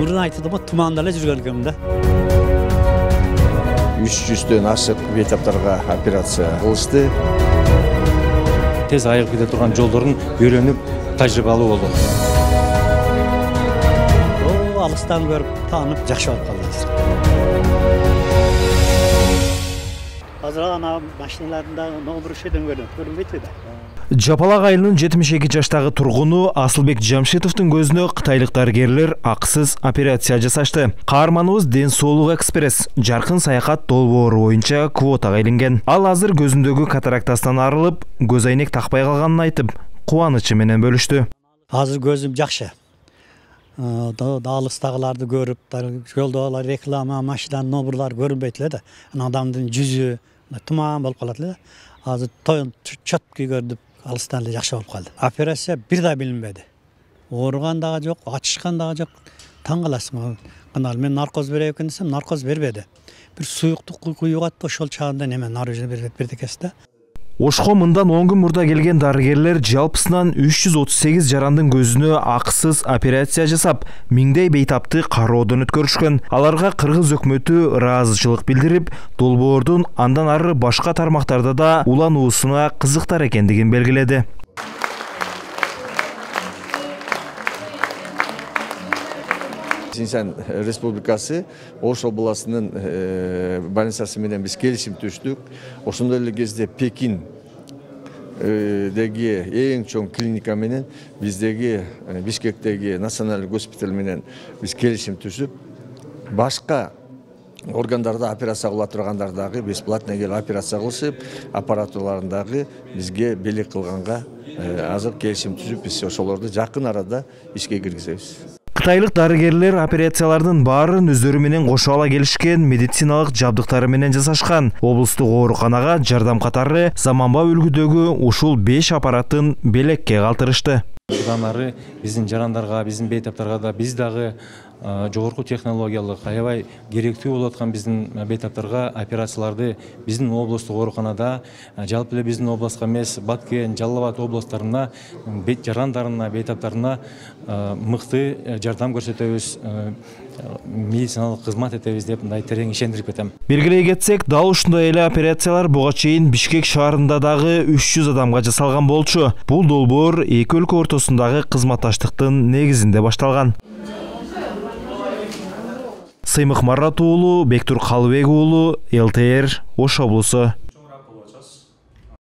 Burun айтыды ма, тумандала жүрген екенмін да. 300-тен ашық бейтаптарға операция қылышты. Тез айығып кете тұрған жолдарын үйреніп, тәжірибалы болды. Алыстан көріп, танып, жақсы болып қалды. Қазір ана машиналарында номер үшеден көрінбейді де. Жапалақ айылының 72 жаштағы тұрғыны Асылбек Жамшитовтың көзіне қытайлық дәрігерлер ақысыз операция жасашты. Қаарманыбыз Денсаулық экспресс жарқын саяхат долбоору бойынша квотаға иеленген. Ал азыр көзіндегі катарактасынан арылып, көз әйнек тақпай қалғанын айтып, қуанычы менен бөлішті. Азыр көзім жақсы. Алыстағыларды көріп, жолда реклама, машинаның номерлары көрінбейтіледі. Адамдың жүзі тұман болып қалады. Азыр тойын чөткі көрдіп, алыстан жақсы болып қалды. Операция бір да білінбеді. Орған дағы жоқ, атышқан дағы жоқ. Таңғаласың. Мен наркоз берейін десем, наркоз бербеді. Bir сұйықты құйғатты, шол чағында немен наружын берді кесті. Ошқо мындан 10 күн мұрда келген дарыгерлер жалпысынан 338 жарандың көзіне ақысыз операция жасап, миңдей бейтапты қароодон өткөрүшкөн. Аларга Кыргыз өкмөтү ыраазычылык билдирип, долбоордун андан ары башка тармактарда да улануусуна кызыктар экендигин белгиледи. Sinsan Республикасы Ош областının больницасы менен биз келишим түштүк. Ошондой эле кезде Пекин деги эң чоң клиника менен биздеги Бишкектеги националдык госпиталь менен биз келишим түзүп, башка органдарда операция кыла тургандардагы бесплатно келип операция кылышып, аппаратураларындагы бизге белек кылганга азыр келишим түзүп, биз ошолорду жакын арада ишке киргизебиз. Қытайлық дарыгерлер операциялардың барын өздері менен кошо ала келишкен, медициналык жабдыктары менен жасашкан. Облустук ооруканага жардам катары заманба үлгүдөгү ушул 5 аппаратын белекке калтырышты. Будан ары биздин жарандарга, биздин бейтаптарга да биз дагы жогорку технологиялык, аябай керектүү болуп аткан биздин бейтаптарга операцияларды биздин облустук ооруканада, жалпы эле биздин областка эмес, Баткен, Жалал Абад областарына жарандарына, бейтаптарына мыкты жардам көрсөтөбүз, медициналык кызмат этебиз деп мындай терең ишендирип кетем. Белгилей кетсек, дал ушундай эле операциялар буга чейин Бишкек шаарында дагы 300 адамга жасалган болчу. Бул долбоор эки өлкө ортосундагы кызматташтыктын негизинде башталган. Сыймык Марат уулу, Бектур Калыбек уулу, ЛТР, Ош облусу.